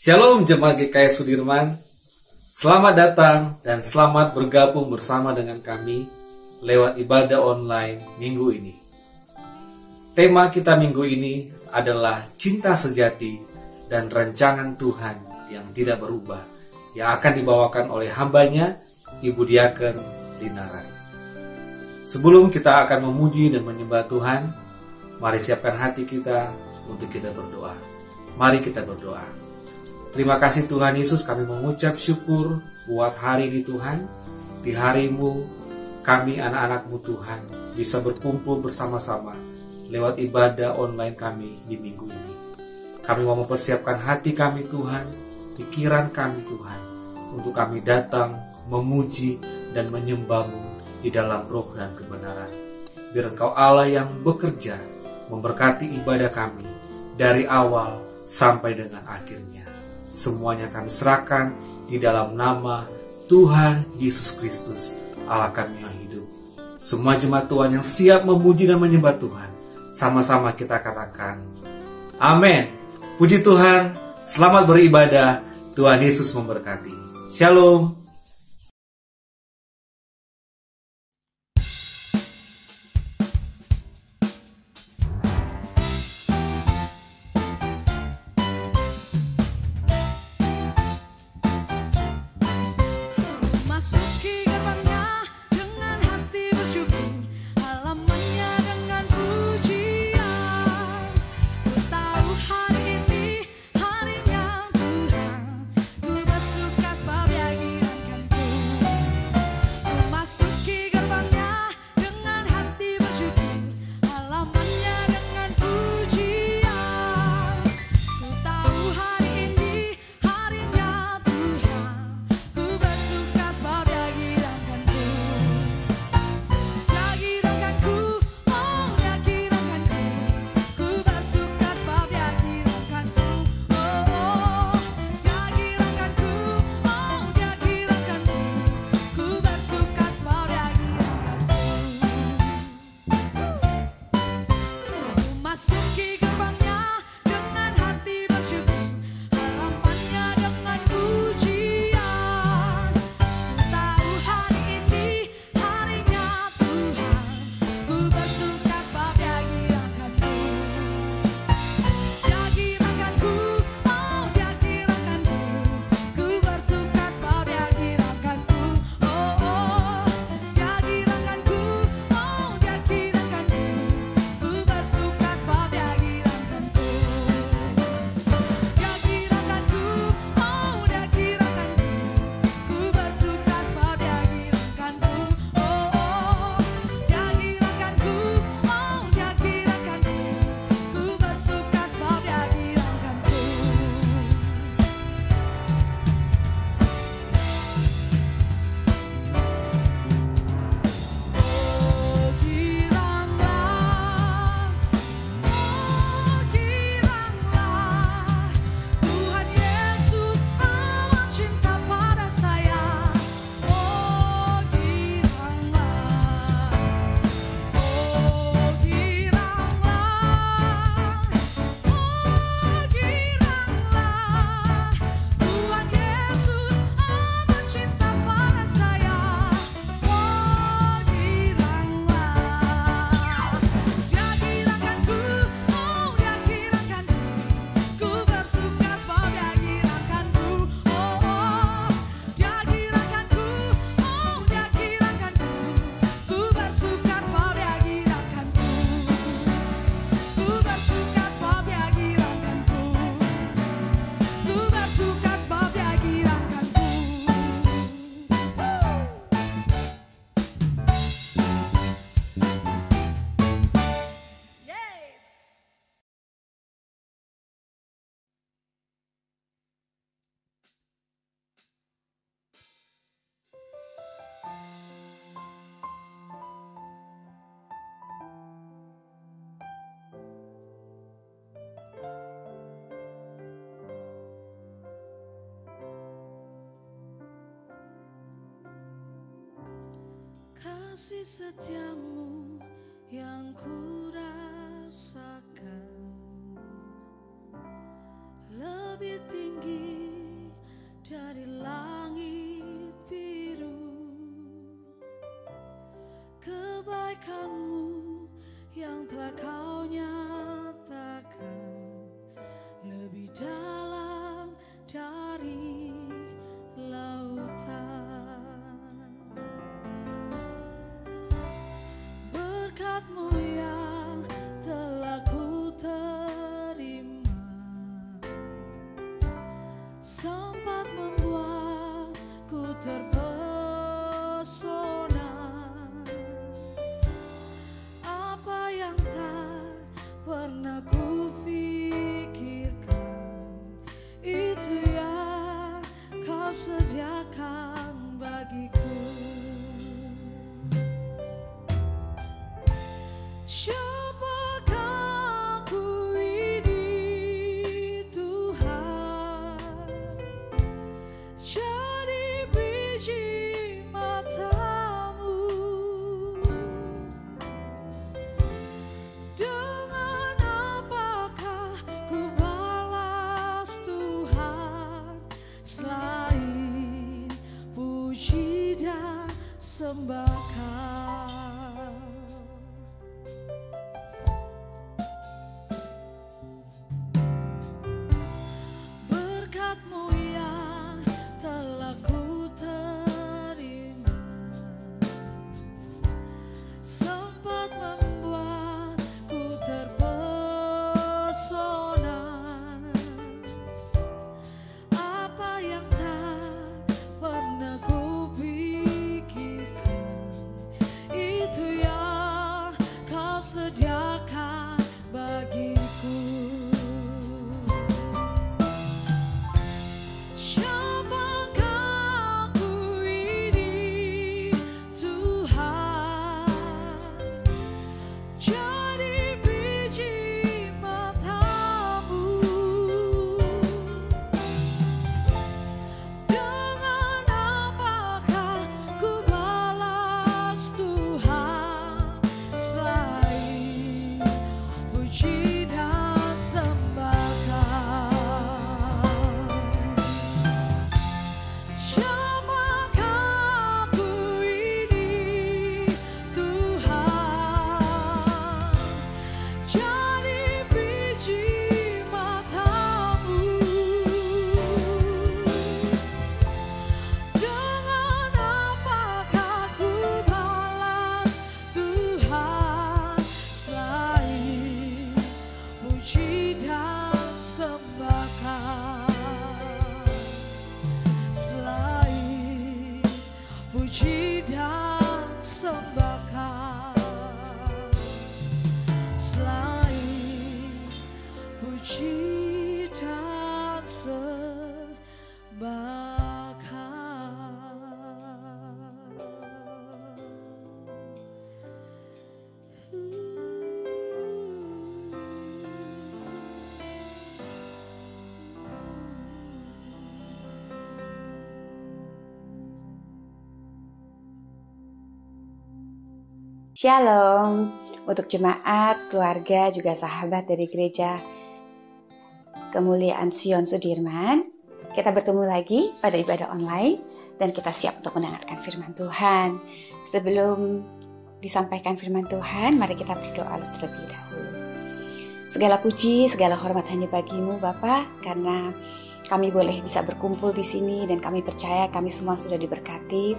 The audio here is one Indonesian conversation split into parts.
Shalom Jemaat GKI Sudirman. Selamat datang dan selamat bergabung bersama dengan kami lewat ibadah online minggu ini. Tema kita minggu ini adalah cinta sejati dan rancangan Tuhan yang tidak berubah, yang akan dibawakan oleh hambanya Ibu Diaken Linaras. Sebelum kita akan memuji dan menyembah Tuhan, mari siapkan hati kita untuk kita berdoa. Mari kita berdoa. Terima kasih Tuhan Yesus, kami mengucap syukur buat hari ini Tuhan. Di hari-Mu, kami anak-anak-Mu Tuhan bisa berkumpul bersama-sama lewat ibadah online kami di minggu ini. Kami mau mempersiapkan hati kami Tuhan, pikiran kami Tuhan, untuk kami datang memuji dan menyembah-Mu di dalam roh dan kebenaran. Biar Engkau Allah yang bekerja memberkati ibadah kami dari awal sampai dengan akhirnya. Semuanya kami serahkan di dalam nama Tuhan Yesus Kristus, Allah kami yang hidup. Semua jemaat Tuhan yang siap memuji dan menyembah Tuhan, sama-sama kita katakan, amin. Puji Tuhan, selamat beribadah, Tuhan Yesus memberkati. Shalom. Kasih setiamu yang ku rasakan lebih tinggi dari langit biru. Kebaikanmu yang telah kau nyatakan lebih dalam dari lautan. Berkat-Mu yang telah ku terima sempat membuatku terpesona. Apa yang tak pernah ku pikirkan, itu yang kau sediakan bagiku. Siapakah aku ini Tuhan, jadi biji mata-Mu. Dengan apakah ku balas Tuhan selain puji dan sembahkan. Berkat-Mu yang telah ku terima sempat membuatku terpesona. Apa yang tak pernah ku pikirkan, itu yang kau sediakan bagiku. Siapakah aku ini Tuhan, jadi biji mata-Mu. Dengan apakah ku balas Tuhan selain puji dan sembahkan. Siapakah aku ini Tuhan, jadi biji mata-Mu. Dengan apakah ku balas Tuhan selain puji dan sembahkan. Selain puji dan sembahkan. Selain puji dan Shalom untuk jemaat, keluarga, juga sahabat dari Gereja Kemuliaan Sion Sudirman. Kita bertemu lagi pada ibadah online dan kita siap untuk mendengarkan firman Tuhan. Sebelum disampaikan firman Tuhan, mari kita berdoa terlebih dahulu. Segala puji, segala hormat hanya bagi-Mu Bapa, karena kami boleh bisa berkumpul di sini dan kami percaya kami semua sudah diberkati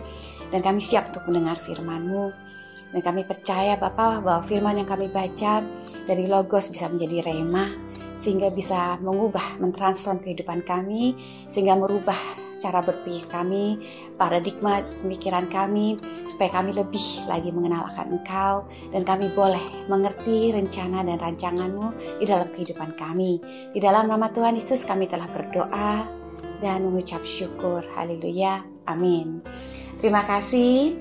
dan kami siap untuk mendengar firman-Mu. Dan kami percaya Bapa bahwa firman yang kami baca dari Logos bisa menjadi rema, sehingga bisa mengubah, mentransform kehidupan kami, sehingga merubah cara berpikir kami, paradigma pemikiran kami, supaya kami lebih lagi mengenal akan Engkau, dan kami boleh mengerti rencana dan rancangan-Mu di dalam kehidupan kami. Di dalam nama Tuhan Yesus kami telah berdoa dan mengucap syukur. Haleluya. Amin. Terima kasih.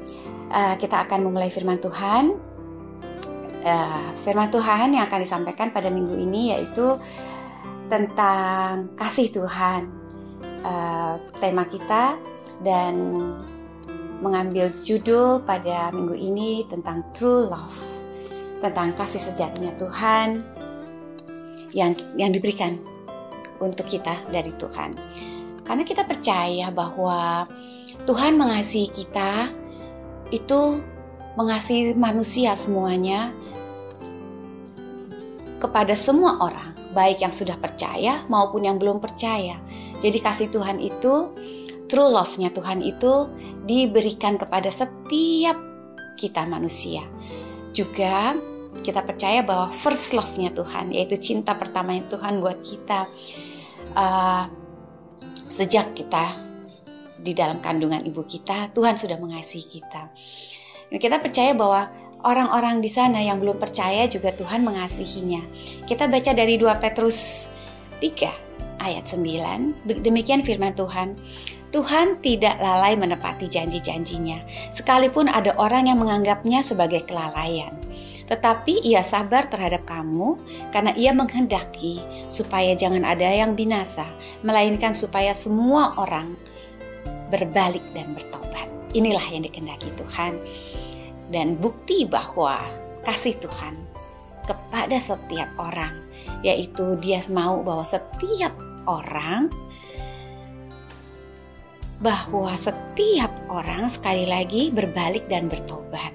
Kita akan memulai firman Tuhan. Firman Tuhan yang akan disampaikan pada minggu ini yaitu tentang kasih Tuhan. Tema kita dan mengambil judul pada minggu ini tentang true love, tentang kasih sejatinya Tuhan yang diberikan untuk kita dari Tuhan. Karena kita percaya bahwa Tuhan mengasihi kita, itu mengasihi manusia semuanya, kepada semua orang, baik yang sudah percaya maupun yang belum percaya. Jadi kasih Tuhan itu, true love-nya Tuhan itu diberikan kepada setiap kita manusia. Juga kita percaya bahwa first love-nya Tuhan, yaitu cinta pertamanya Tuhan buat kita, sejak kita di dalam kandungan ibu kita, Tuhan sudah mengasihi kita. Dan kita percaya bahwa orang-orang di sana yang belum percaya juga Tuhan mengasihinya. Kita baca dari 2 Petrus 3 ayat 9. Demikian firman Tuhan. Tuhan tidak lalai menepati janji-janjinya, sekalipun ada orang yang menganggapnya sebagai kelalaian. Tetapi ia sabar terhadap kamu karena ia menghendaki supaya jangan ada yang binasa, melainkan supaya semua orang berbalik dan bertobat. Inilah yang dikehendaki Tuhan. Dan bukti bahwa kasih Tuhan kepada setiap orang, yaitu Dia mau bahwa setiap orang, sekali lagi berbalik dan bertobat.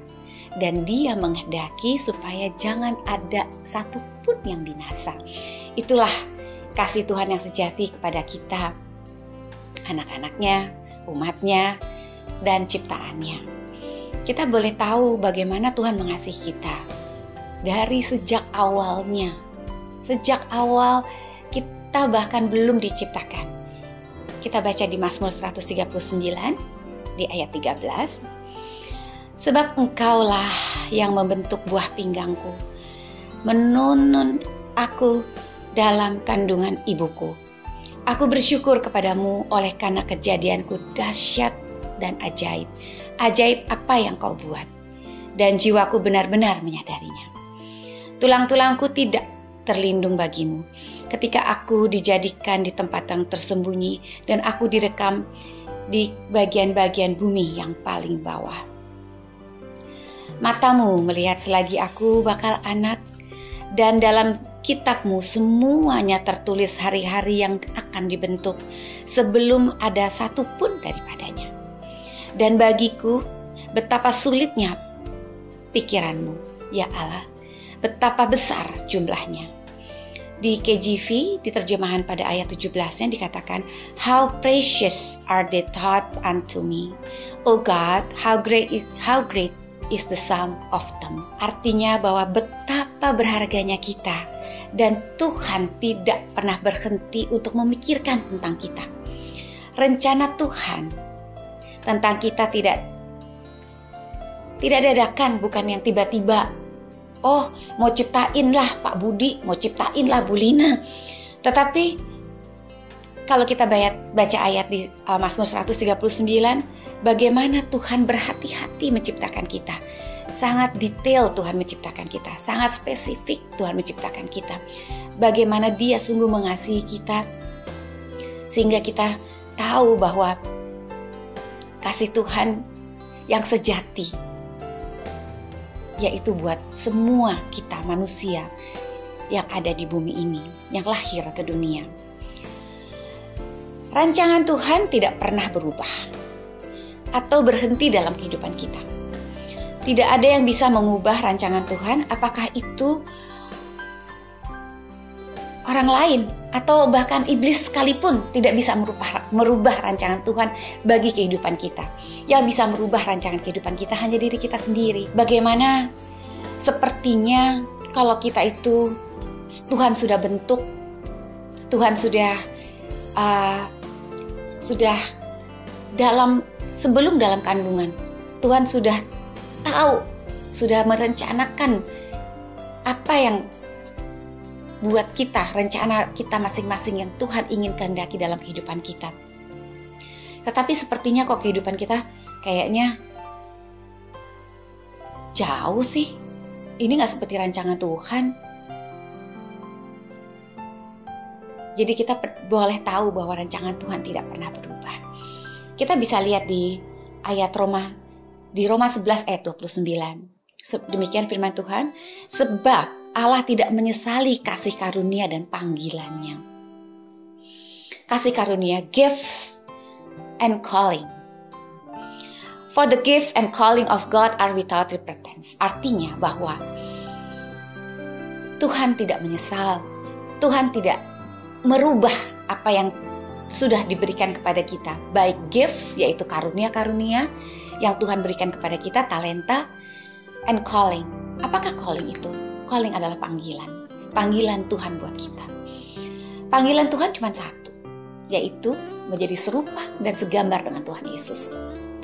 Dan Dia menghendaki supaya jangan ada satupun yang binasa. Itulah kasih Tuhan yang sejati kepada kita, anak-anaknya, umatnya, dan ciptaannya. Kita boleh tahu bagaimana Tuhan mengasihi kita dari sejak awalnya. Sejak awal kita bahkan belum diciptakan. Kita baca di Mazmur 139 di ayat 13. Sebab engkaulah yang membentuk buah pinggangku, menunun aku dalam kandungan ibuku. Aku bersyukur kepadamu oleh karena kejadianku dahsyat dan ajaib. Ajaib apa yang kau buat, dan jiwaku benar-benar menyadarinya. Tulang-tulangku tidak terlindung bagimu ketika aku dijadikan di tempat yang tersembunyi dan aku direkam di bagian-bagian bumi yang paling bawah. Matamu melihat selagi aku bakal anak, dan dalam kitabmu semuanya tertulis hari-hari yang akan dibentuk sebelum ada satupun daripadanya. Dan bagiku betapa sulitnya pikiranmu, ya Allah, betapa besar jumlahnya. Di KJV, di terjemahan pada ayat 17-nya dikatakan, How precious are they thought unto me, O God, how great is the sum of them. Artinya bahwa betapa berharganya kita, dan Tuhan tidak pernah berhenti untuk memikirkan tentang kita. Rencana Tuhan tentang kita tidak dadakan, bukan yang tiba-tiba. Oh, mau ciptain lah Pak Budi, mau ciptain lah Bu Lina. Tetapi kalau kita baca ayat di Mazmur 139, bagaimana Tuhan berhati-hati menciptakan kita. Sangat detail Tuhan menciptakan kita, sangat spesifik Tuhan menciptakan kita. Bagaimana Dia sungguh mengasihi kita, sehingga kita tahu bahwa kasih Tuhan yang sejati, yaitu buat semua kita manusia yang ada di bumi ini, yang lahir ke dunia. Rancangan Tuhan tidak pernah berubah atau berhenti dalam kehidupan kita. Tidak ada yang bisa mengubah rancangan Tuhan, apakah itu orang lain atau bahkan iblis sekalipun tidak bisa merubah rancangan Tuhan bagi kehidupan kita. Yang bisa merubah rancangan kehidupan kita hanya diri kita sendiri. Bagaimana sepertinya kalau kita itu Tuhan sudah bentuk, Tuhan sudah sebelum dalam kandungan, Tuhan sudah tahu, sudah merencanakan apa yang buat kita, rencana kita masing-masing yang Tuhan ingin kehendaki dalam kehidupan kita. Tetapi sepertinya kok kehidupan kita kayaknya jauh sih. Ini gak seperti rancangan Tuhan. Jadi kita boleh tahu bahwa rancangan Tuhan tidak pernah berubah. Kita bisa lihat di ayat di Roma 11 ayat 29. Demikian firman Tuhan, sebab Allah tidak menyesali kasih karunia dan panggilannya. kasih karunia, gifts and calling. For the gifts and calling of God are without repentance. Artinya bahwa Tuhan tidak menyesal, Tuhan tidak merubah apa yang sudah diberikan kepada kita, baik gift yaitu karunia-karunia yang Tuhan berikan kepada kita, talenta, and calling. Apakah calling itu? Calling adalah panggilan Tuhan buat kita. Panggilan Tuhan cuma satu, yaitu menjadi serupa dan segambar dengan Tuhan Yesus.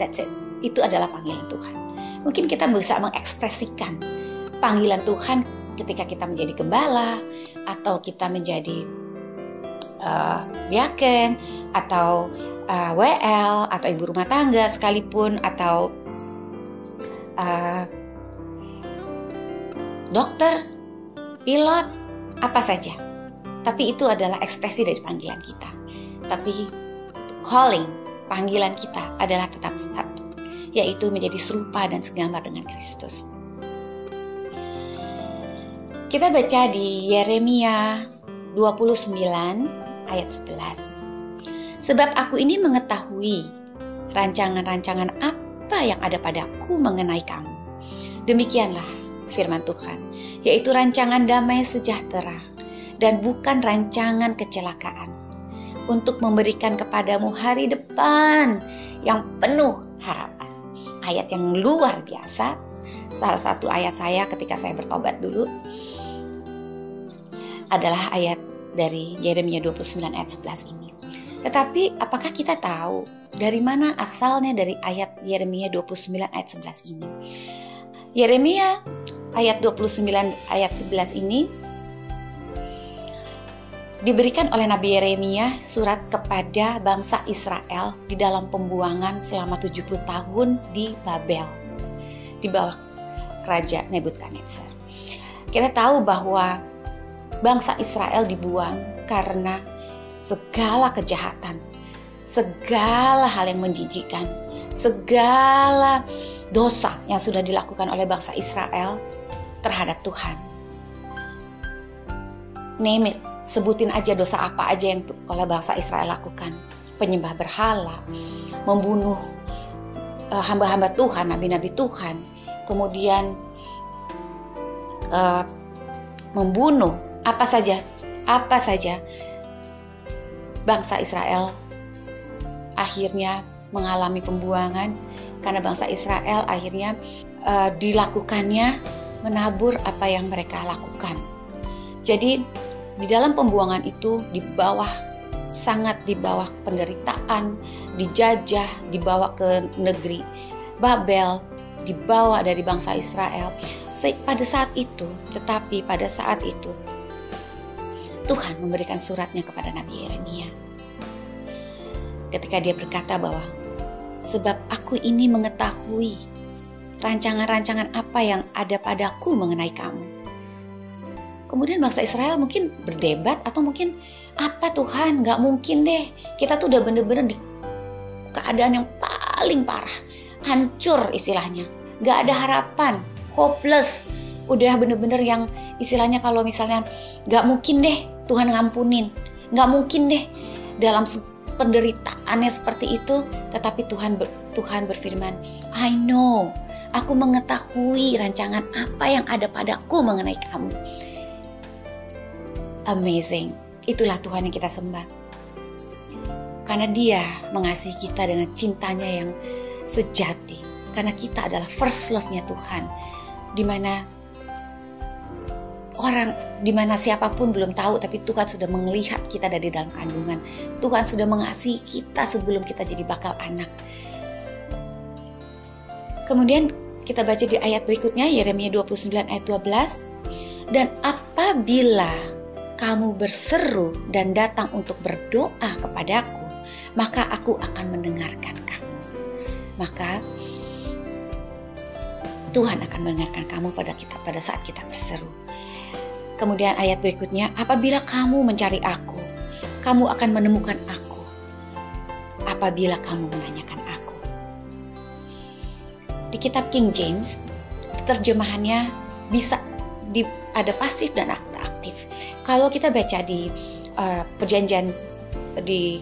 That's it. Itu adalah panggilan Tuhan. Mungkin kita bisa mengekspresikan panggilan Tuhan ketika kita menjadi gembala, atau kita menjadi diaken, atau WL, atau ibu rumah tangga sekalipun, atau dokter, pilot, apa saja. Tapi itu adalah ekspresi dari panggilan kita. Tapi calling, panggilan kita adalah tetap satu, yaitu menjadi serupa dan segambar dengan Kristus. Kita baca di Yeremia 29 ayat 11. Sebab aku ini mengetahui rancangan-rancangan apa yang ada padaku mengenai kamu. Demikianlah firman Tuhan, yaitu rancangan damai sejahtera dan bukan rancangan kecelakaan, untuk memberikan kepadamu hari depan yang penuh harapan. Ayat yang luar biasa. Salah satu ayat saya ketika saya bertobat dulu adalah ayat dari Yeremia 29 ayat 11 ini. Tetapi apakah kita tahu dari mana asalnya dari ayat Yeremia 29 ayat 11 ini? Yeremia ayat 29 ayat 11 ini diberikan oleh Nabi Yeremia surat kepada bangsa Israel di dalam pembuangan selama 70 tahun di Babel, di bawah Raja Nebukadnezar. Kita tahu bahwa bangsa Israel dibuang karena segala kejahatan, segala hal yang menjijikkan, segala dosa yang sudah dilakukan oleh bangsa Israel terhadap Tuhan. Name it, sebutin aja dosa apa aja yang oleh bangsa Israel lakukan. Penyembah berhala, membunuh hamba-hamba Tuhan, nabi-nabi Tuhan, kemudian membunuh apa saja bangsa Israel akhirnya mengalami pembuangan karena bangsa Israel akhirnya dilakukannya menabur apa yang mereka lakukan. Jadi di dalam pembuangan itu sangat di bawah penderitaan, dijajah, dibawa ke negeri Babel, dibawa dari bangsa Israel. Tetapi pada saat itu Tuhan memberikan suratnya kepada Nabi Yeremia. Ketika dia berkata bahwa sebab aku ini mengetahui rancangan-rancangan apa yang ada padaku mengenai kamu. Kemudian bangsa Israel mungkin berdebat atau mungkin apa Tuhan, gak mungkin deh. Kita tuh udah bener-bener di keadaan yang paling parah. Hancur istilahnya. Gak ada harapan. Hopeless. Udah bener-bener yang istilahnya kalau misalnya gak mungkin deh Tuhan ngampunin. Gak mungkin deh dalam penderitaannya seperti itu. Tetapi Tuhan berfirman, I know. Aku mengetahui rancangan apa yang ada padaku mengenai kamu. Amazing. Itulah Tuhan yang kita sembah. Karena Dia mengasihi kita dengan cintanya yang sejati. Karena kita adalah first love-nya Tuhan. Dimana siapapun belum tahu, tapi Tuhan sudah melihat kita dari dalam kandungan. Tuhan sudah mengasihi kita sebelum kita jadi bakal anak. Kemudian kita baca di ayat berikutnya, Yeremia 29 ayat 12. Dan apabila kamu berseru dan datang untuk berdoa kepadaku, maka aku akan mendengarkan kamu. Maka Tuhan akan mendengarkan kamu pada saat kita berseru. Kemudian ayat berikutnya, apabila kamu mencari aku, kamu akan menemukan aku. Apabila kamu menanyakan aku. Di kitab King James, terjemahannya bisa ada pasif dan aktif. Kalau kita baca di perjanjian di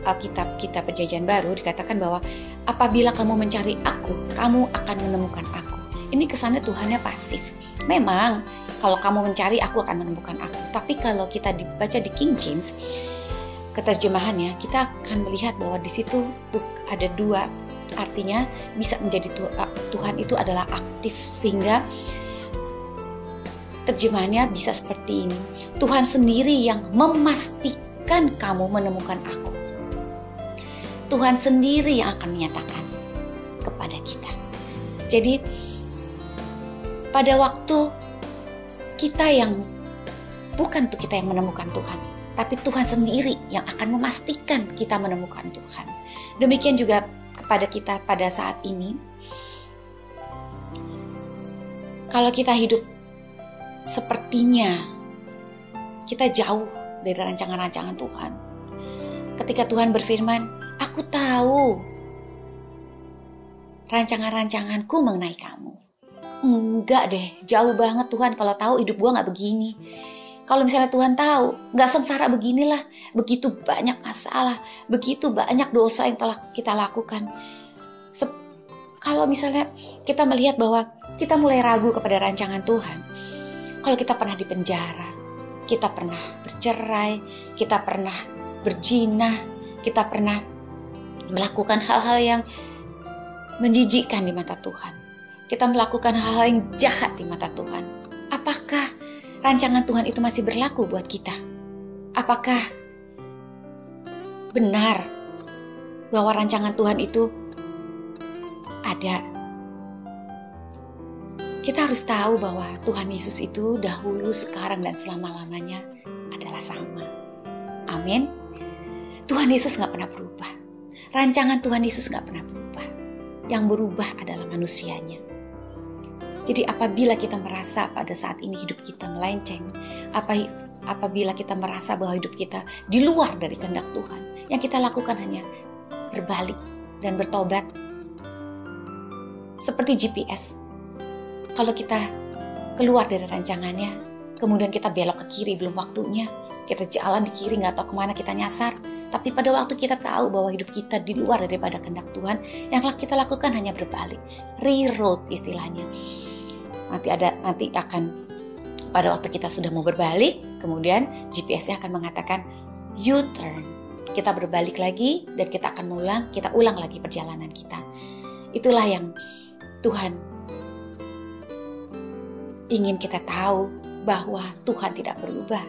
Alkitab kita Perjanjian Baru dikatakan bahwa apabila kamu mencari aku, kamu akan menemukan aku. Ini kesannya Tuhannya pasif. Memang kalau kamu mencari aku akan menemukan aku. Tapi kalau kita dibaca di King James, keterjemahannya kita akan melihat bahwa di situ ada dua, artinya bisa menjadi Tuhan itu adalah aktif, sehingga terjemahannya bisa seperti ini. Tuhan sendiri yang memastikan kamu menemukan aku. Tuhan sendiri yang akan menyatakan kepada kita. Jadi pada waktu kita yang bukan kita yang menemukan Tuhan, tapi Tuhan sendiri yang akan memastikan kita menemukan Tuhan. Demikian juga kepada kita pada saat ini. Kalau kita hidup sepertinya kita jauh dari rancangan-rancangan Tuhan. Ketika Tuhan berfirman, aku tahu rancangan-rancanganku mengenai kamu. Enggak deh, jauh banget Tuhan kalau tahu hidup gue gak begini. Kalau misalnya Tuhan tahu, gak sengsara beginilah. Begitu banyak masalah, begitu banyak dosa yang telah kita lakukan. Kalau misalnya kita melihat bahwa kita mulai ragu kepada rancangan Tuhan. Kalau kita pernah dipenjara, kita pernah bercerai, kita pernah berzina, kita pernah melakukan hal-hal yang menjijikkan di mata Tuhan. Kita melakukan hal-hal yang jahat di mata Tuhan. Apakah rancangan Tuhan itu masih berlaku buat kita? Apakah benar bahwa rancangan Tuhan itu ada? Kita harus tahu bahwa Tuhan Yesus itu dahulu, sekarang, dan selama-lamanya adalah sama. Amin. Tuhan Yesus gak pernah berubah. Rancangan Tuhan Yesus gak pernah berubah. Yang berubah adalah manusianya. Jadi apabila kita merasa pada saat ini hidup kita melenceng, apabila kita merasa bahwa hidup kita di luar dari kehendak Tuhan, yang kita lakukan hanya berbalik dan bertobat. Seperti GPS. Kalau kita keluar dari rancangannya, kemudian kita belok ke kiri belum waktunya, kita jalan di kiri gak tahu kemana kita nyasar, tapi pada waktu kita tahu bahwa hidup kita di luar daripada kehendak Tuhan, yang kita lakukan hanya berbalik, reroute istilahnya. Nanti akan pada waktu kita sudah mau berbalik, kemudian GPS-nya akan mengatakan U-turn. Kita berbalik lagi dan kita akan ulang lagi perjalanan kita. Itulah yang Tuhan ingin kita tahu, bahwa Tuhan tidak berubah.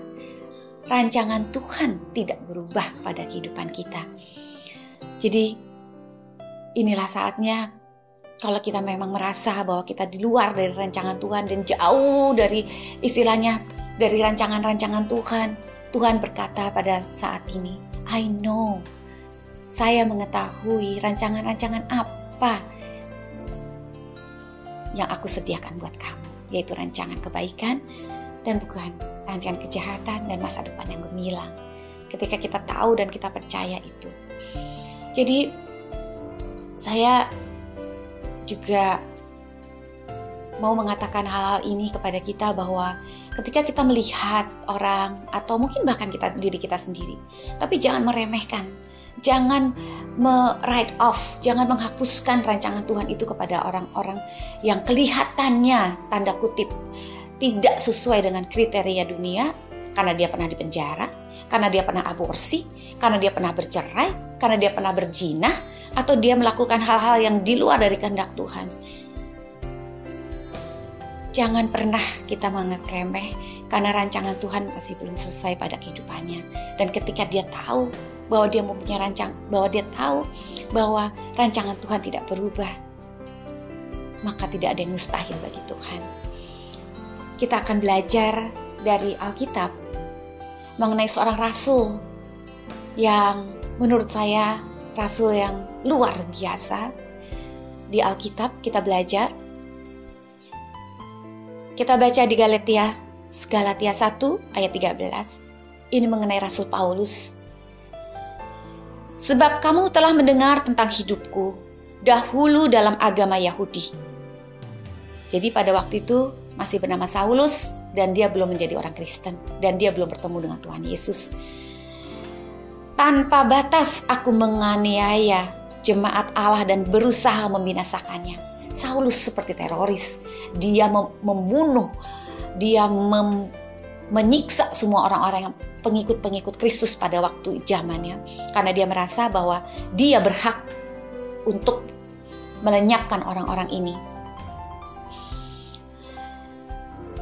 Rancangan Tuhan tidak berubah pada kehidupan kita. Jadi inilah saatnya kalau kita memang merasa bahwa kita di luar dari rancangan Tuhan dan jauh dari istilahnya dari rancangan-rancangan Tuhan. Tuhan berkata pada saat ini, I know, saya mengetahui rancangan-rancangan apa yang aku sediakan buat kamu, yaitu rancangan kebaikan dan bukan rancangan kejahatan dan masa depan yang gemilang. Ketika kita tahu dan kita percaya itu. Jadi saya juga mau mengatakan hal ini kepada kita, bahwa ketika kita melihat orang atau mungkin bahkan diri kita sendiri, tapi jangan meremehkan, jangan write off, jangan menghapuskan rancangan Tuhan itu kepada orang-orang yang kelihatannya tanda kutip tidak sesuai dengan kriteria dunia, karena dia pernah dipenjara, karena dia pernah aborsi, karena dia pernah bercerai, karena dia pernah berzina, atau dia melakukan hal-hal yang di luar dari kehendak Tuhan. Jangan pernah kita menganggap remeh, karena rancangan Tuhan masih belum selesai pada kehidupannya. Dan ketika dia tahu bahwa dia mempunyai bahwa dia tahu bahwa rancangan Tuhan tidak berubah, maka tidak ada yang mustahil bagi Tuhan. Kita akan belajar dari Alkitab mengenai seorang rasul yang menurut saya rasul yang luar biasa. Di Alkitab kita belajar, kita baca di Galatia 1 ayat 13. Ini mengenai Rasul Paulus. Sebab kamu telah mendengar tentang hidupku dahulu dalam agama Yahudi. Jadi pada waktu itu masih bernama Saulus dan dia belum menjadi orang Kristen dan dia belum bertemu dengan Tuhan Yesus. Tanpa batas aku menganiaya jemaat Allah dan berusaha membinasakannya. Saulus seperti teroris. Dia membunuh, dia menyiksa semua orang-orang yang pengikut-pengikut Kristus pada waktu zamannya. Karena dia merasa bahwa dia berhak untuk melenyapkan orang-orang ini.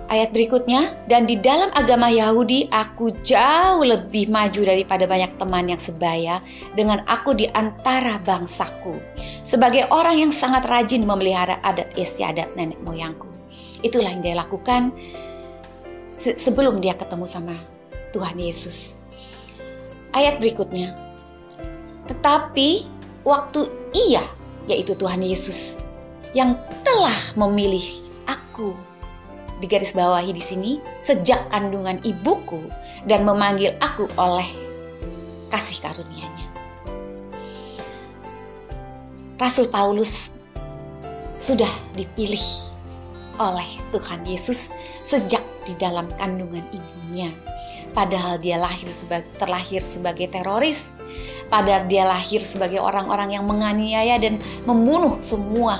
Ayat berikutnya, dan di dalam agama Yahudi aku jauh lebih maju daripada banyak teman yang sebaya dengan aku di antara bangsaku. Sebagai orang yang sangat rajin memelihara adat istiadat nenek moyangku. Itulah yang dia lakukan sebelum dia ketemu sama Tuhan Yesus. Ayat berikutnya, tetapi waktu ia, yaitu Tuhan Yesus, yang telah memilih aku, digaris bawahi di sini, sejak kandungan ibuku dan memanggil aku oleh kasih karunia-Nya. Rasul Paulus sudah dipilih oleh Tuhan Yesus sejak di dalam kandungan ibunya. Padahal dia terlahir sebagai teroris, padahal dia lahir sebagai orang-orang yang menganiaya dan membunuh semua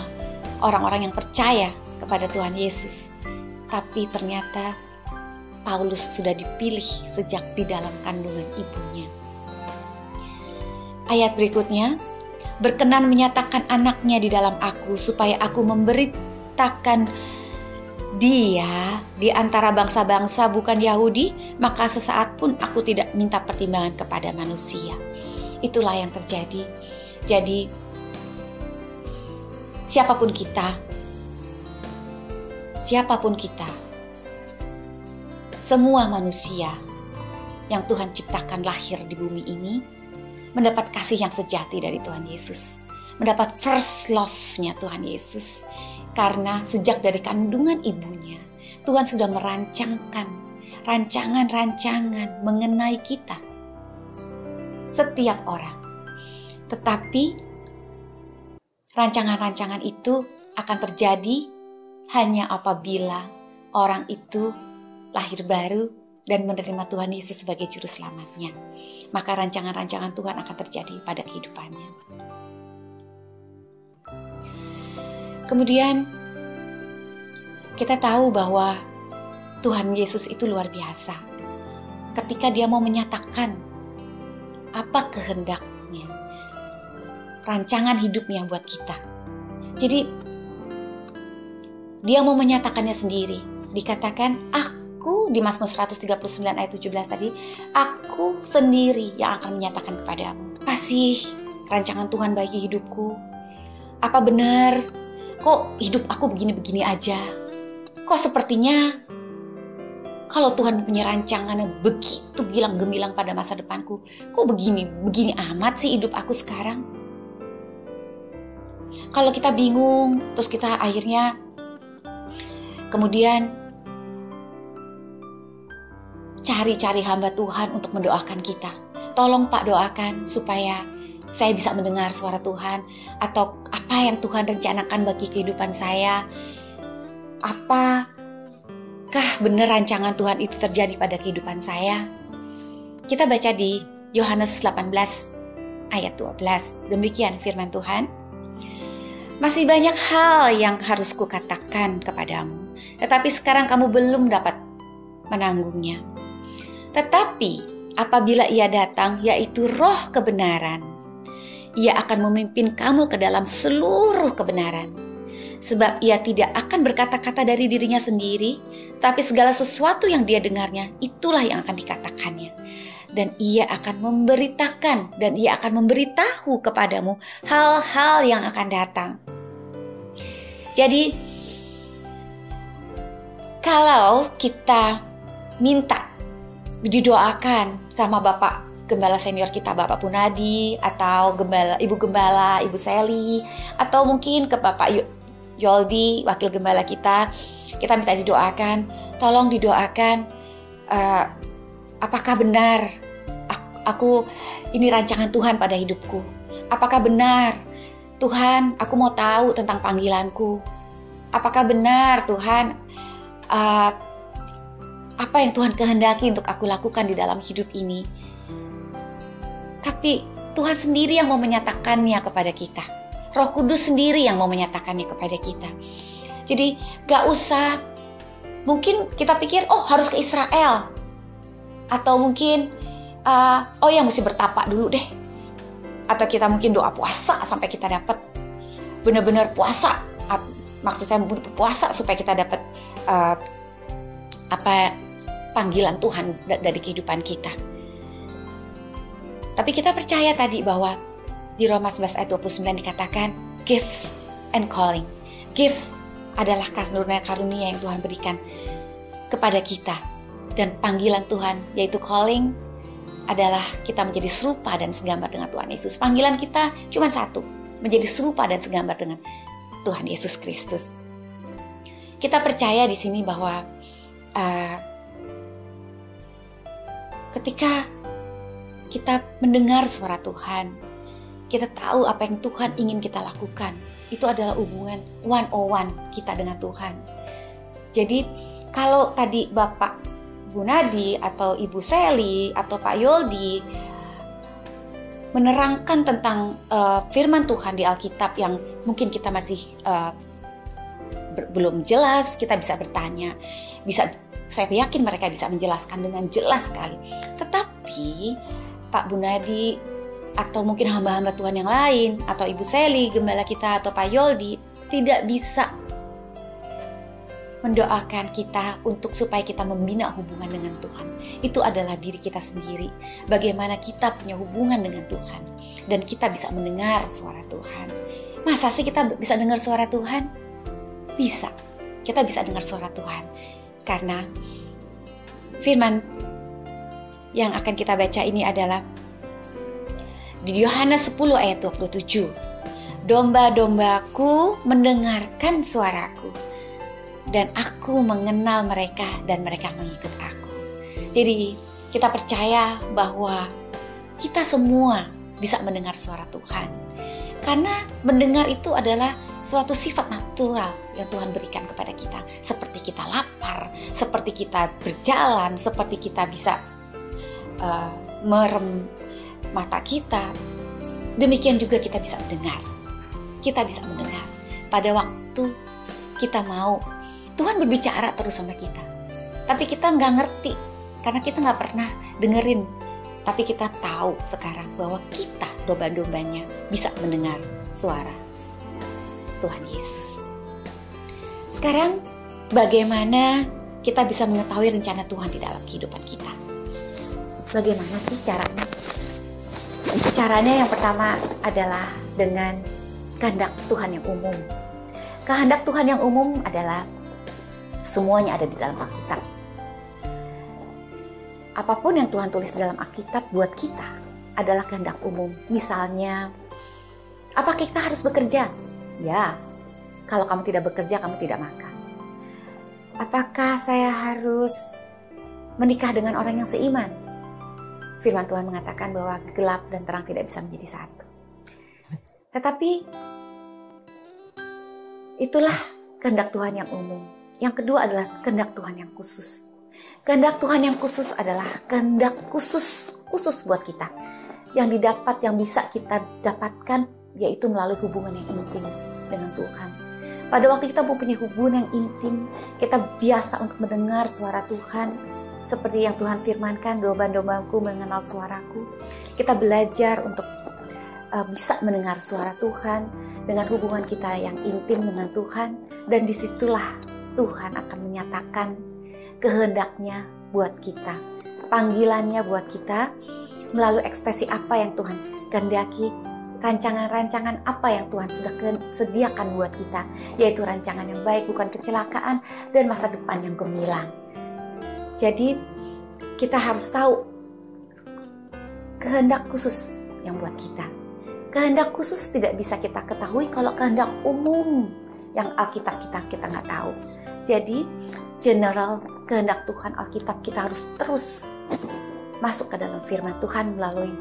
orang-orang yang percaya kepada Tuhan Yesus. Tapi ternyata Paulus sudah dipilih sejak di dalam kandungan ibunya. Ayat berikutnya, berkenan menyatakan anaknya di dalam aku, supaya aku memberitakan dia di antara bangsa-bangsa bukan Yahudi, maka sesaat pun aku tidak minta pertimbangan kepada manusia. Itulah yang terjadi. Jadi siapapun kita, semua manusia yang Tuhan ciptakan lahir di bumi ini mendapat kasih yang sejati dari Tuhan Yesus, mendapat first love-nya Tuhan Yesus. Karena sejak dari kandungan ibunya, Tuhan sudah merancangkan rancangan-rancangan mengenai kita, setiap orang. Tetapi rancangan-rancangan itu akan terjadi hanya apabila orang itu lahir baru dan menerima Tuhan Yesus sebagai juru selamatnya. Maka rancangan-rancangan Tuhan akan terjadi pada kehidupannya. Kemudian kita tahu bahwa Tuhan Yesus itu luar biasa. Ketika dia mau menyatakan apa kehendaknya, rancangan hidupnya buat kita. Jadi dia mau menyatakannya sendiri. Dikatakan, aku di Mazmur 139 ayat 17 tadi, aku sendiri yang akan menyatakan kepadamu. Apa sih rancangan Tuhan bagi hidupku? Apa benar? Kok hidup aku begini-begini aja? Kok sepertinya kalau Tuhan punya rancangan yang begitu gilang gemilang pada masa depanku, kok begini amat sih hidup aku sekarang? Kalau kita bingung, terus kita akhirnya kemudian cari hamba Tuhan untuk mendoakan kita. Tolong Pak doakan supaya saya bisa mendengar suara Tuhan. Atau apa yang Tuhan rencanakan bagi kehidupan saya. Apakah benar rancangan Tuhan itu terjadi pada kehidupan saya? Kita baca di Yohanes 18 ayat 12. Demikian firman Tuhan. Masih banyak hal yang harus kukatakan kepadamu, tetapi sekarang kamu belum dapat menanggungnya. Tetapi apabila ia datang, yaitu Roh kebenaran, ia akan memimpin kamu ke dalam seluruh kebenaran. Sebab ia tidak akan berkata-kata dari dirinya sendiri, tapi segala sesuatu yang dia dengarnya, itulah yang akan dikatakannya. Dan ia akan memberitakan dan ia akan memberitahu kepadamu hal-hal yang akan datang. Jadi kalau kita minta didoakan sama Bapak Gembala senior kita, Bapak Punadi, atau Ibu Gembala, Ibu Sally, atau mungkin ke Bapak Yoldi, Wakil Gembala kita minta didoakan, tolong didoakan, apakah benar aku ini rancangan Tuhan pada hidupku? Apakah benar Tuhan, aku mau tahu tentang panggilanku? Apakah benar Tuhan, apa yang Tuhan kehendaki untuk aku lakukan di dalam hidup ini? tapi Tuhan sendiri yang mau menyatakannya kepada kita. Roh Kudus sendiri yang mau menyatakannya kepada kita. Jadi gak usah, mungkin kita pikir, oh harus ke Israel. Atau mungkin, oh ya mesti bertapa dulu deh. Atau kita mungkin doa puasa sampai kita dapat benar-benar puasa. Maksud saya puasa supaya kita dapat panggilan Tuhan dari kehidupan kita. Tapi kita percaya tadi bahwa di Roma 11 ayat 29 dikatakan gifts and calling. Gifts adalah karunia yang Tuhan berikan kepada kita. Dan panggilan Tuhan yaitu calling adalah kita menjadi serupa dan segambar dengan Tuhan Yesus. Panggilan kita cuma satu, menjadi serupa dan segambar dengan Tuhan Yesus Kristus. Kita percaya di sini bahwa ketika kita mendengar suara Tuhan, kita tahu apa yang Tuhan ingin kita lakukan. Itu adalah hubungan one-on-one kita dengan Tuhan. Jadi kalau tadi Bapak Bu Nadi atau Ibu Sally atau Pak Yoldi menerangkan tentang firman Tuhan di Alkitab yang mungkin kita masih belum jelas, kita bisa bertanya, saya yakin mereka bisa menjelaskan dengan jelas sekali. Tetapi Pak Bu Nadi atau mungkin hamba-hamba Tuhan yang lain atau Ibu Sally, gembala kita atau Pak Yoldi tidak bisa mendoakan kita untuk supaya kita membina hubungan dengan Tuhan. Itu adalah diri kita sendiri. Bagaimana kita punya hubungan dengan Tuhan dan kita bisa mendengar suara Tuhan. Masa sih kita bisa dengar suara Tuhan? Bisa. Kita bisa dengar suara Tuhan karena firman yang akan kita baca ini adalah di Yohanes 10 ayat 27. Domba-dombaku mendengarkan suaraku, dan aku mengenal mereka dan mereka mengikut aku. Jadi kita percaya bahwa kita semua bisa mendengar suara Tuhan. Karena mendengar itu adalah suatu sifat natural yang Tuhan berikan kepada kita. Seperti kita lapar, seperti kita berjalan, seperti kita bisa merem mata kita. Demikian juga kita bisa mendengar. Kita bisa mendengar pada waktu kita mau. Tuhan berbicara terus sama kita, tapi kita nggak ngerti karena kita nggak pernah dengerin. Tapi kita tahu sekarang bahwa kita domba-dombanya bisa mendengar suara Tuhan Yesus. Sekarang bagaimana kita bisa mengetahui rencana Tuhan di dalam kehidupan kita? Bagaimana sih caranya? Caranya yang pertama adalah dengan kehendak Tuhan yang umum. Kehendak Tuhan yang umum adalah semuanya ada di dalam Alkitab. Apapun yang Tuhan tulis dalam Alkitab buat kita adalah kehendak umum. Misalnya, apakah kita harus bekerja? Ya, kalau kamu tidak bekerja, kamu tidak makan. Apakah saya harus menikah dengan orang yang seiman? Firman Tuhan mengatakan bahwa gelap dan terang tidak bisa menjadi satu. Tetapi, itulah kehendak Tuhan yang umum. Yang kedua adalah kehendak Tuhan yang khusus. Kehendak Tuhan yang khusus adalah kehendak khusus buat kita. Yang didapat, yang bisa kita dapatkan, yaitu melalui hubungan yang intim dengan Tuhan. Pada waktu kita mempunyai hubungan yang intim, kita biasa untuk mendengar suara Tuhan. Seperti yang Tuhan firmankan, domba-dombaku mengenal suaraku. Kita belajar untuk bisa mendengar suara Tuhan dengan hubungan kita yang intim dengan Tuhan. Dan disitulah Tuhan akan menyatakan kehendaknya buat kita, panggilannya buat kita melalui ekspresi apa yang Tuhan kehendaki, rancangan-rancangan apa yang Tuhan sudah sediakan buat kita, yaitu rancangan yang baik, bukan kecelakaan, dan masa depan yang gemilang. Jadi kita harus tahu kehendak khusus yang buat kita. Kehendak khusus tidak bisa kita ketahui kalau kehendak umum yang Alkitab kita nggak tahu. Jadi general kehendak Tuhan Alkitab kita harus terus masuk ke dalam firman Tuhan melalui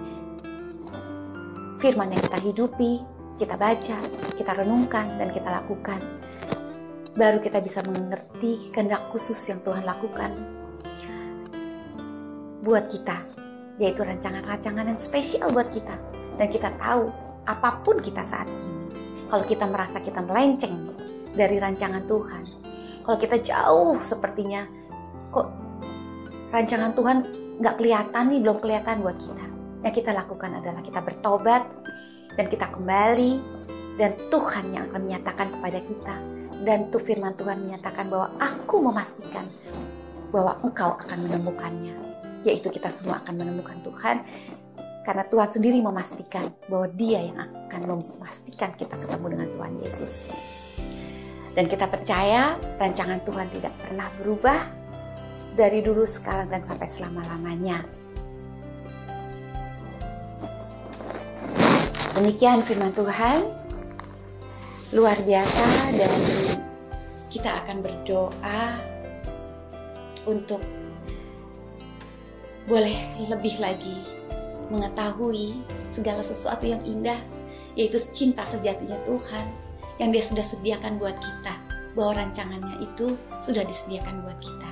firman yang kita hidupi, kita baca, kita renungkan, dan kita lakukan. Baru kita bisa mengerti kehendak khusus yang Tuhan lakukan buat kita yaitu rancangan-rancangan yang spesial buat kita. Dan kita tahu apapun kita saat ini, kalau kita merasa kita melenceng dari rancangan Tuhan, kalau kita jauh sepertinya kok rancangan Tuhan nggak kelihatan nih, belum kelihatan buat kita. Yang kita lakukan adalah kita bertobat dan kita kembali, dan Tuhan yang akan menyatakan kepada kita. Dan tuh firman Tuhan menyatakan bahwa aku memastikan bahwa engkau akan menemukannya, yaitu kita semua akan menemukan Tuhan, karena Tuhan sendiri memastikan bahwa Dia yang akan memastikan kita ketemu dengan Tuhan Yesus. Dan kita percaya rancangan Tuhan tidak pernah berubah dari dulu, sekarang, dan sampai selama-lamanya. Demikian firman Tuhan, luar biasa, dan kita akan berdoa untuk boleh lebih lagi mengetahui segala sesuatu yang indah, yaitu cinta sejatinya Tuhan yang Dia sudah sediakan buat kita, bahwa rancangannya itu sudah disediakan buat kita.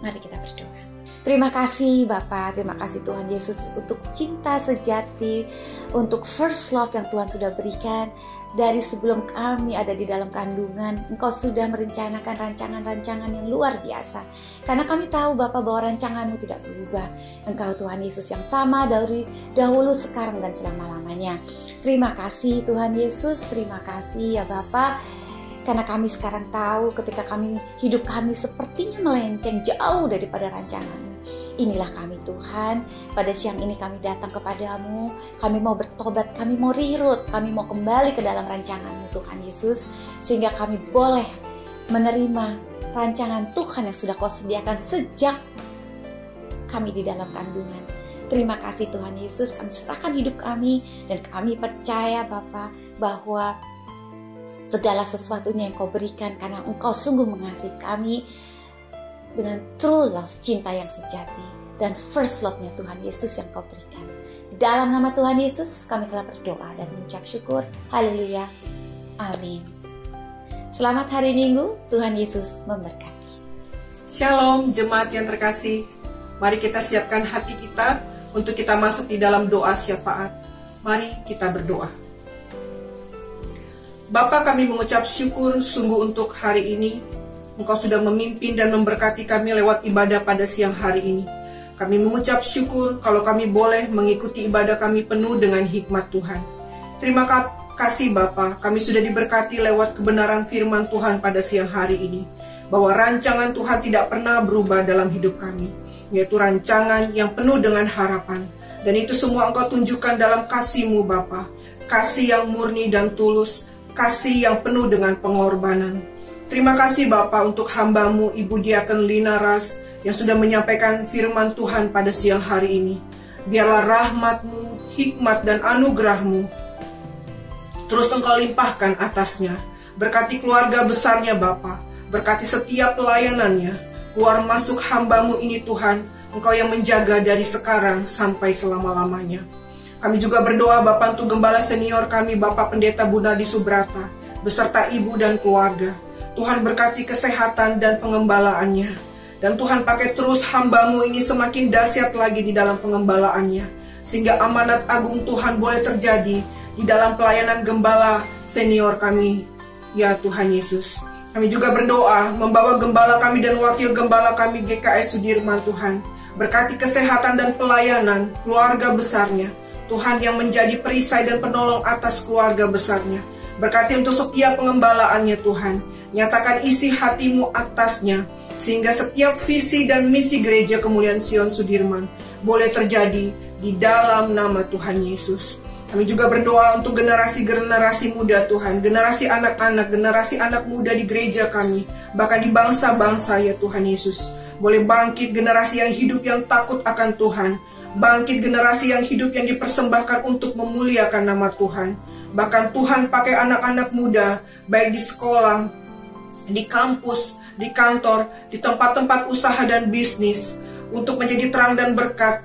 Mari kita berdoa. Terima kasih Bapa, terima kasih Tuhan Yesus untuk cinta sejati, untuk first love yang Tuhan sudah berikan. Dari sebelum kami ada di dalam kandungan, Engkau sudah merencanakan rancangan-rancangan yang luar biasa. Karena kami tahu Bapa bahwa rancangan-Mu tidak berubah. Engkau Tuhan Yesus yang sama dari dahulu, sekarang, dan selama-lamanya. Terima kasih Tuhan Yesus, terima kasih ya Bapa. Karena kami sekarang tahu ketika hidup kami sepertinya melenceng jauh daripada rancangan-Mu. Inilah kami Tuhan, pada siang ini kami datang kepadamu, kami mau bertobat, kami mau rirut, kami mau kembali ke dalam rancangan-Mu Tuhan Yesus, sehingga kami boleh menerima rancangan Tuhan yang sudah Kau sediakan sejak kami di dalam kandungan. Terima kasih Tuhan Yesus, kami serahkan hidup kami, dan kami percaya Bapa bahwa segala sesuatunya yang Kau berikan, karena Engkau sungguh mengasihi kami dengan true love, cinta yang sejati, dan first love-nya Tuhan Yesus yang Kau berikan. Di dalam nama Tuhan Yesus kami telah berdoa dan mengucap syukur. Haleluya. Amin. Selamat hari Minggu, Tuhan Yesus memberkati. Shalom jemaat yang terkasih. Mari kita siapkan hati kita untuk kita masuk di dalam doa syafaat. Mari kita berdoa. Bapa, kami mengucap syukur sungguh untuk hari ini. Engkau sudah memimpin dan memberkati kami lewat ibadah pada siang hari ini. Kami mengucap syukur kalau kami boleh mengikuti ibadah kami penuh dengan hikmat Tuhan. Terima kasih Bapa, kami sudah diberkati lewat kebenaran firman Tuhan pada siang hari ini. Bahwa rancangan Tuhan tidak pernah berubah dalam hidup kami, yaitu rancangan yang penuh dengan harapan. Dan itu semua Engkau tunjukkan dalam kasih-Mu Bapa, kasih yang murni dan tulus, kasih yang penuh dengan pengorbanan. Terima kasih Bapa untuk hamba-Mu Ibu Diaken Lina Ras yang sudah menyampaikan firman Tuhan pada siang hari ini. Biarlah rahmat-Mu, hikmat dan anugerah-Mu terus Engkau limpahkan atasnya. Berkati keluarga besarnya Bapa, berkati setiap pelayanannya, keluar masuk hamba-Mu ini Tuhan, Engkau yang menjaga dari sekarang sampai selama-lamanya. Kami juga berdoa Bapa untuk gembala senior kami Bapak Pendeta Bunadi Subrata, beserta ibu dan keluarga. Tuhan berkati kesehatan dan pengembalaannya. Dan Tuhan pakai terus hamba-Mu ini semakin dahsyat lagi di dalam pengembalaannya. Sehingga amanat agung Tuhan boleh terjadi di dalam pelayanan gembala senior kami. Ya Tuhan Yesus. Kami juga berdoa membawa gembala kami dan wakil gembala kami GKS Sudirman Tuhan. Berkati kesehatan dan pelayanan keluarga besarnya. Tuhan yang menjadi perisai dan penolong atas keluarga besarnya. Berkati untuk setiap pengembalaannya Tuhan. Nyatakan isi hati-Mu atasnya. Sehingga setiap visi dan misi gereja Kemuliaan Sion Sudirman boleh terjadi di dalam nama Tuhan Yesus. Kami juga berdoa untuk generasi-generasi muda Tuhan. Generasi anak muda di gereja kami. Bahkan di bangsa-bangsa ya Tuhan Yesus. Boleh bangkit generasi yang hidup yang takut akan Tuhan. Bangkit generasi yang hidup yang dipersembahkan untuk memuliakan nama Tuhan. Bahkan Tuhan pakai anak-anak muda, baik di sekolah, di kampus, di kantor, di tempat-tempat usaha dan bisnis, untuk menjadi terang dan berkat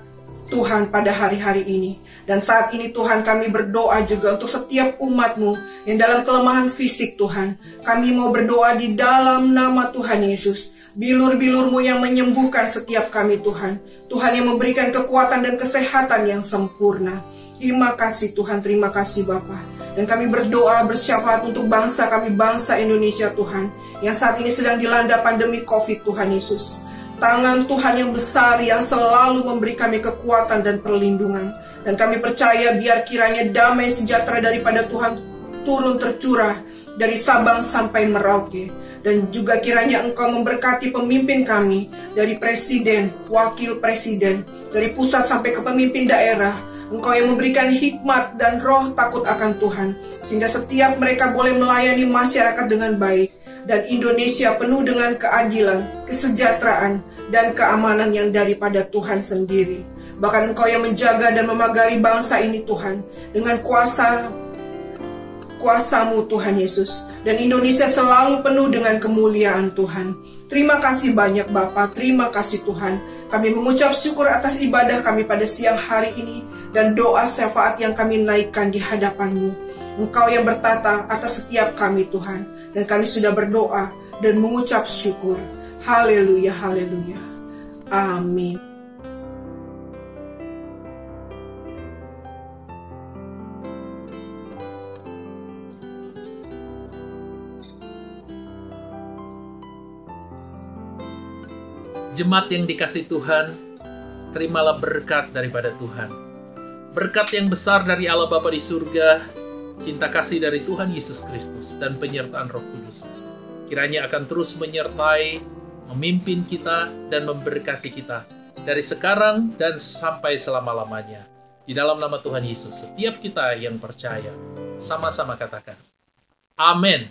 Tuhan pada hari-hari ini. Dan saat ini Tuhan kami berdoa juga untuk setiap umat-Mu yang dalam kelemahan fisik Tuhan. Kami mau berdoa di dalam nama Tuhan Yesus. Bilur-bilur-Mu yang menyembuhkan setiap kami Tuhan. Tuhan yang memberikan kekuatan dan kesehatan yang sempurna. Terima kasih Tuhan, terima kasih Bapa. Dan kami berdoa bersyafaat untuk bangsa kami, bangsa Indonesia Tuhan. Yang saat ini sedang dilanda pandemi COVID Tuhan Yesus. Tangan Tuhan yang besar yang selalu memberi kami kekuatan dan perlindungan. Dan kami percaya biar kiranya damai sejahtera daripada Tuhan turun tercurah dari Sabang sampai Merauke. Dan juga kiranya Engkau memberkati pemimpin kami, dari presiden, wakil presiden, dari pusat sampai ke pemimpin daerah. Engkau yang memberikan hikmat dan roh takut akan Tuhan, sehingga setiap mereka boleh melayani masyarakat dengan baik. Dan Indonesia penuh dengan keadilan, kesejahteraan, dan keamanan yang daripada Tuhan sendiri. Bahkan Engkau yang menjaga dan memagari bangsa ini Tuhan, dengan kuasa-Mu Tuhan Yesus. Dan Indonesia selalu penuh dengan kemuliaan Tuhan. Terima kasih banyak Bapa, terima kasih Tuhan. Kami mengucap syukur atas ibadah kami pada siang hari ini, dan doa syafaat yang kami naikkan di hadapan-Mu. Engkau yang bertata atas setiap kami Tuhan. Dan kami sudah berdoa dan mengucap syukur. Haleluya, haleluya. Amin. Jemaat yang dikasihi Tuhan, terimalah berkat daripada Tuhan. Berkat yang besar dari Allah Bapa di surga, cinta kasih dari Tuhan Yesus Kristus, dan penyertaan Roh Kudus kiranya akan terus menyertai, memimpin kita, dan memberkati kita dari sekarang dan sampai selama-lamanya. Di dalam nama Tuhan Yesus, setiap kita yang percaya sama-sama katakan, Amin.